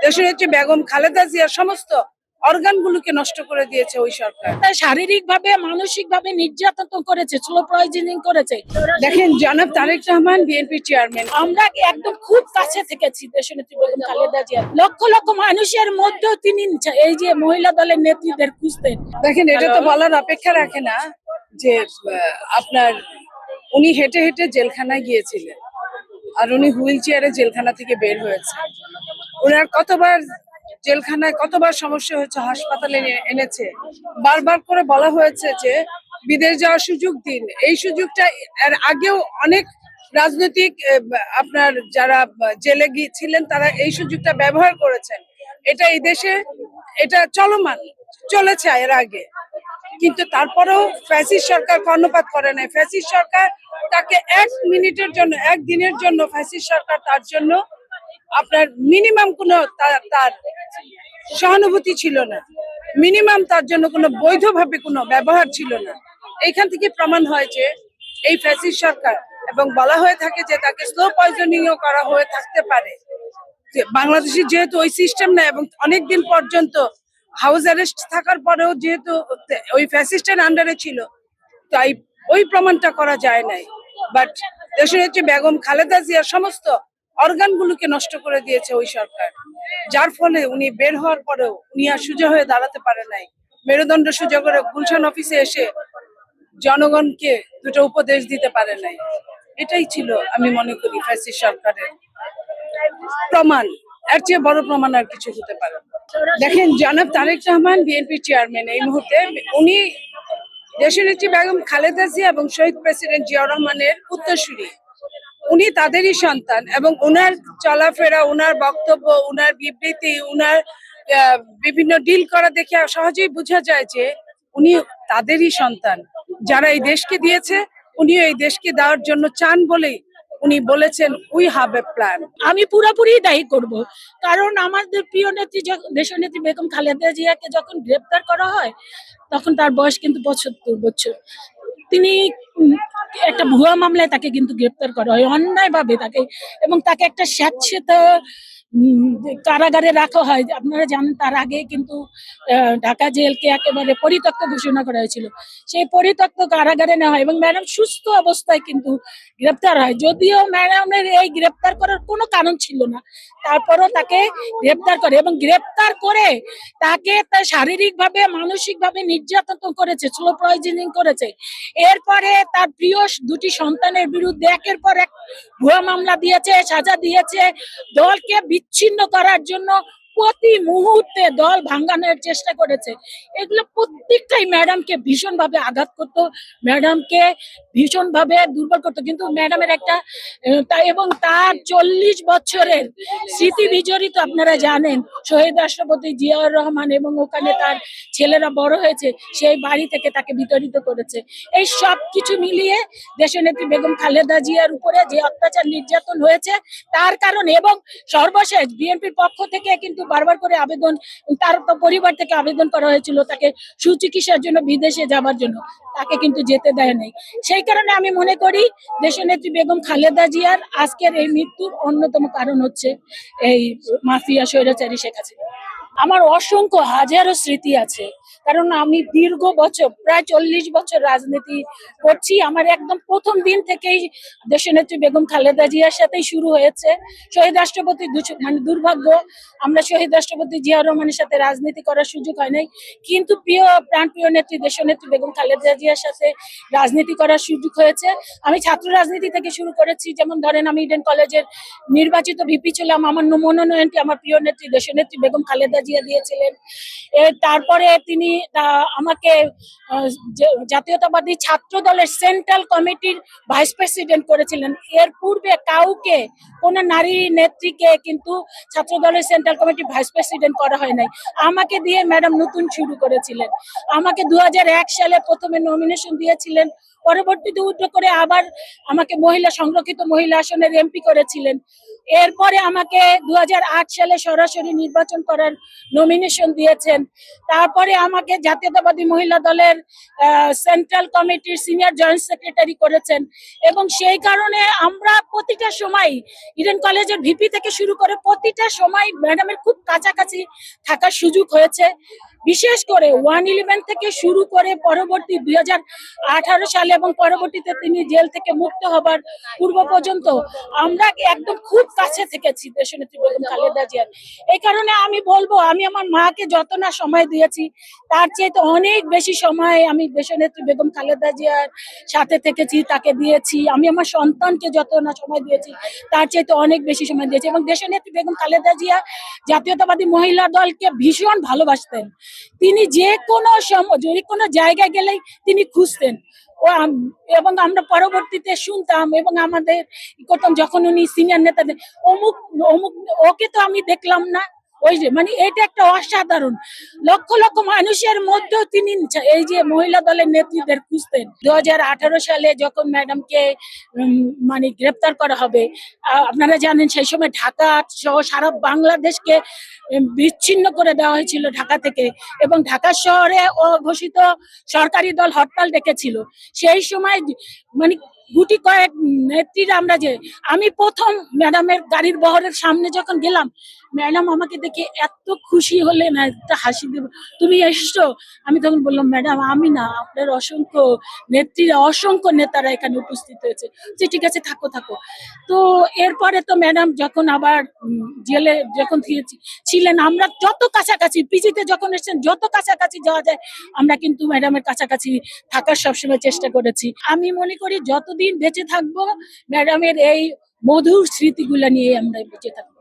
দেশনেত্রী বেগম খালেদা জিয়ার সমস্ত অর্গানগুলোকে নষ্ট করে দিয়েছে ওই সরকার। তাই শারীরিক ভাবে মানসিক ভাবে নির্যাতন করেছে, স্লো পয়জনিং করেছে। দেখেন, জনাব তারেক রহমান বিএনপি চেয়ারম্যান, আমরা একদম খুব কাছে থেকেছি দেশনেত্রী বেগম খালেদা জিয়া। লক্ষ লক্ষ মানুষের মধ্যেও তিনি এই যে মহিলা দলের নেত্রীদের খুঁজতেন। দেখেন এটা তো বলার অপেক্ষা রাখে না যে আপনার উনি হেঁটে হেঁটে জেলখানায় গিয়েছিলেন আর উনি হুইল চেয়ারে জেলখানা থেকে বের হয়েছে। ওনার কতবার জেলখানায় কতবার সমস্যা হয়েছে, হাসপাতালে এনেছে, বারবার করে বলা হয়েছে যে বিদেশ যাওয়ার সুযোগ দিন। এই সুযোগটা এর আগেও অনেক রাজনৈতিক আপনার যারা জেলে গিয়েছিলেন তারা এই সুযোগটা ব্যবহার করেছেন। এটা এই দেশে এটা চলমান চলেছে এর আগে, কিন্তু তারপরেও ফ্যাসিস্ট সরকার কর্ণপাত করে নাই। ফ্যাসিস্ট সরকার তাকে এক মিনিটের জন্য, একদিনের জন্য ফ্যাসিস্ট সরকার তার জন্য আপনার মিনিমাম কোনো তার সহানুভূতি ছিল না, মিনিমাম তার জন্য কোনো বৈধভাবে কোনো ব্যবহার ছিল না। এইখান থেকে প্রমাণ হয় যে এই ফ্যাসিস্ট সরকার, এবং বলা হয়ে থাকে যে তাকে স্লো পয়জনিংও করা হয়ে থাকতে পারে। বাংলাদেশের যেহেতু ওই সিস্টেম না এবং অনেকদিন পর্যন্ত হাউস অ্যারেস্ট থাকার পরেও যেহেতু ওই ফ্যাসিস্টের আন্ডারে ছিল, তাই ওই প্রমাণটা করা যায় নাই। বাট দেশনেত্রী বেগম খালেদা জিয়ার সমস্ত অর্গানগুলোকে নষ্ট করে দিয়েছে ওই সরকার, যার ফলে উনি বের হওয়ার পরেও উনি আর সোজা হয়ে দাঁড়াতে পারে নাই। মেরুদণ্ড সোজা করে গুলশান অফিসে এসে জনগণকে দুটো উপদেশ দিতে পারে নাই। এটাই ছিল আমি মনে করি ফ্যাসিস্ট সরকারের প্রমাণ। এর চেয়ে বড় প্রমাণ আর কিছু হতে পারে না। দেখেন, জনাব তারেক রহমান বিএনপি চেয়ারম্যান এই মুহূর্তে, উনি দেশনেত্রী বেগম খালেদা জিয়া এবং শহীদ প্রেসিডেন্ট জিয়াউর রহমানের উত্তরসূরি। উনি তাদেরই সন্তান এবং ওনার চলাফেরা, ওনার বক্তব্য, ওনার বিবৃতি, ওনার বিভিন্ন ডিল করা দেখে সহজেই বোঝা যায় যে উনি তাদেরই সন্তান। যারা এই দেশকে দিয়েছে, উনিও এই দেশকে দেওয়ার জন্য চান বলেই উনি বলেছেন উই হ্যাভ এ প্ল্যান। আমি পুরোপুরি দায়ী করব, কারণ আমাদের প্রিয় নেত্রী দেশনেত্রী বেগম খালেদা জিয়াকে যখন গ্রেপ্তার করা হয় তখন তার বয়স কিন্তু ৭৫ বছর। তিনি একটা ভুয়া মামলায় তাকে কিন্তু গ্রেপ্তার করা হয় অন্যায়ভাবে তাকে, এবং তাকে একটা স্যাঁতসেঁতে কারাগারে রাখা হয়। আপনারা জানেন তার আগে কিন্তু ঢাকা জেলকে একেবারে পরিত্যক্ত ঘোষণা করা হয়েছিল, সেই পরিত্যক্ত কারাগারে নেওয়া হয় এবং ম্যাডাম সুস্থ অবস্থায় কিন্তু গ্রেপ্তার হয়। যদিও ম্যাডামের এই গ্রেপ্তার করার কোনো কারণ ছিল না, তারপরও তাকে গ্রেপ্তার করে এবং গ্রেপ্তার করে তাকে তার শারীরিক ভাবে মানসিক ভাবে নির্যাতন করেছে, স্লো পয়জনিং করেছে। এরপরে তার প্রিয় দুটি সন্তানের বিরুদ্ধে একের পর এক ভুয়া মামলা দিয়েছে, সাজা দিয়েছে, দলকে বিচ্ছিন্ন করার জন্য প্রতি মুহূর্তে দল ভাঙানোর চেষ্টা করেছে। এগুলো প্রত্যেকটাই ম্যাডামকে ভীষণ ভাবে আঘাত করতো, ম্যাডামকে ভীষণ ভাবে দুর্বল করতো। কিন্তু ম্যাডামের একটা এবং তার ৪০ বছরের স্মৃতি বিজড়িত, আপনারা জানেন শহীদ রাষ্ট্রপতি জিয়াউর রহমান এবং ওখানে তার ছেলেরা বড় হয়েছে, সেই বাড়ি থেকে তাকে বিতাড়িত করেছে। এই সব কিছু মিলিয়ে দেশনেত্রী বেগম খালেদা জিয়ার উপরে যে অত্যাচার নির্যাতন হয়েছে তার কারণ, এবং সর্বশেষ বিএনপির পক্ষ থেকে কিন্তু বারবার করে আবেদন, তার তো পরিবার থেকে আবেদন করা হয়েছিল তাকে সুচিকিৎসার জন্য বিদেশে যাবার জন্য, তাকে কিন্তু যেতে দেয় নাই। সেই কারণে আমি মনে করি দেশনেত্রী বেগম খালেদা জিয়ার আজকের এই মৃত্যুর অন্যতম কারণ হচ্ছে এই মাফিয়া স্বৈরাচারী শেখ হাসিনা। আমার অসংখ্য হাজারো স্মৃতি আছে, কারণ আমি দীর্ঘ বছর প্রায় ৪০ বছর রাজনীতি করছি। আমার একদম প্রথম দিন থেকেই দেশনেত্রী বেগম খালেদা জিয়ার সাথেই শুরু হয়েছে। শহীদ রাষ্ট্রপতি মানে দুর্ভাগ্য আমরা শহীদ রাষ্ট্রপতি জিয়াউর রহমানের সাথে রাজনীতি করার সুযোগ হয় নাই, কিন্তু প্রাণপ্রিয় নেত্রী দেশনেত্রী বেগম খালেদা জিয়ার সাথে রাজনীতি করার সুযোগ হয়েছে। আমি ছাত্র রাজনীতি থেকে শুরু করেছি, যেমন ধরেন আমি ইডেন কলেজের নির্বাচিত ভিপি ছিলাম, আমার মনোনয়নটি আমার প্রিয় নেত্রী দেশনেত্রী বেগম খালেদা জিয়া দিয়েছিলেন। তারপরে তিনি আমাকে জাতীয়তাবাদী ছাত্র দলের সেন্ট্রাল কমিটির ভাইস প্রেসিডেন্ট করেছিলেন। এর পূর্বে কাউকে, কোন নারী নেত্রীকে কিন্তু ছাত্র দলের সেন্ট্রাল কমিটির ভাইস প্রেসিডেন্ট করা হয় নাই। আমাকে দিয়ে ম্যাডাম নতুন শুরু করেছিলেন। আমাকে ২০০১ সালে প্রথমে নমিনেশন দিয়েছিলেন, পরবর্তীতে উল্টো করে আবার আমাকে সংরক্ষিত মহিলা আসনের এমপি করেছিলেন। এরপরে আমাকে 2008 সালে সরাসরি নির্বাচন করার নমিনেশন দিয়েছেন। তারপরে আমাকে জাতীয়তাবাদী মহিলা দলের সেন্ট্রাল কমিটির সিনিয়র জয়েন্ট সেক্রেটারি করেছেন, এবং সেই কারণে আমরা প্রতিটা সময় ইডেন কলেজের ভিপি থেকে শুরু করে প্রতিটা সময় ম্যাডামের খুব কাছাকাছি থাকার সুযোগ হয়েছে। বিশেষ করে 111 থেকে শুরু করে পরবর্তী 2018 সালে এবং পরবর্তীতে তিনি জেল থেকে মুক্ত হবার পূর্ব পর্যন্ত আমরা একদম খুব কাছে থেকেছি দেশনেত্রী বেগম খালেদা জিয়ার। এই কারণে আমি বলবো, আমি আমার মাকে যত না সময় দিয়েছি তার চেয়ে অনেক বেশি সময় আমি দেশনেত্রী বেগম খালেদা জিয়ার সাথে থেকেছি, তাকে দিয়েছি। আমি আমার সন্তানকে যত না সময় দিয়েছি তার চেয়ে অনেক বেশি সময় দিয়েছি। এবং দেশনেত্রী বেগম খালেদা জিয়া জাতীয়তাবাদী মহিলা দলকে ভীষণ ভালোবাসতেন। তিনি যে কোনো জায়গায় গেলেই তিনি খুঁজতেন। এবং আমরা পরবর্তীতে শুনতাম এবং আমাদের করতাম, যখন উনি সিনিয়র নেতাদের অমুক অমুক ওকে তো আমি দেখলাম না, ওই যে মানে এটা একটা অসাধারণ। লক্ষ লক্ষ মানুষের মধ্যেও তিনি এই যে মহিলা দলের নেত্রীদের খুঁজতেন। 2018 সালে যখন ম্যাডামকে মানে গ্রেপ্তার করা হবে, আপনারা জানেন সেই সময় ঢাকা সহ সারা বাংলাদেশকে বিচ্ছিন্ন করে দেওয়া হয়েছিল ঢাকা থেকে, এবং ঢাকা শহরে অঘোষিত সরকারি দল হরতাল ডেকেছিল। সেই সময় মানে গুটি কয়েক নেত্রীরা আমি প্রথম ম্যাডামের গাড়ির বহরের সামনে যখন গেলাম, ম্যাডাম আমাকে দেখে এত খুশি হলেন, একটা হাসি দেব, তুমি এসছো। আমি তখন বললাম, ম্যাডাম আমি না, আপনার অসংখ্য নেত্রীরা, অসংখ্য নেতারা এখানে উপস্থিত হয়েছে, যে ঠিক আছে থাকো থাকো। তো এরপরে তো ম্যাডাম যখন আবার জেলে যখন ছিলেন, আমরা যত কাছাকাছি পিজিতে যখন এসেছেন যত কাছাকাছি যাওয়া যায় আমরা কিন্তু ম্যাডামের কাছাকাছি থাকার সবসময় চেষ্টা করেছি। আমি মনে করি যতদিন বেঁচে থাকবো ম্যাডামের এই মধুর স্মৃতিগুলো নিয়ে আমরা বেঁচে থাকবো।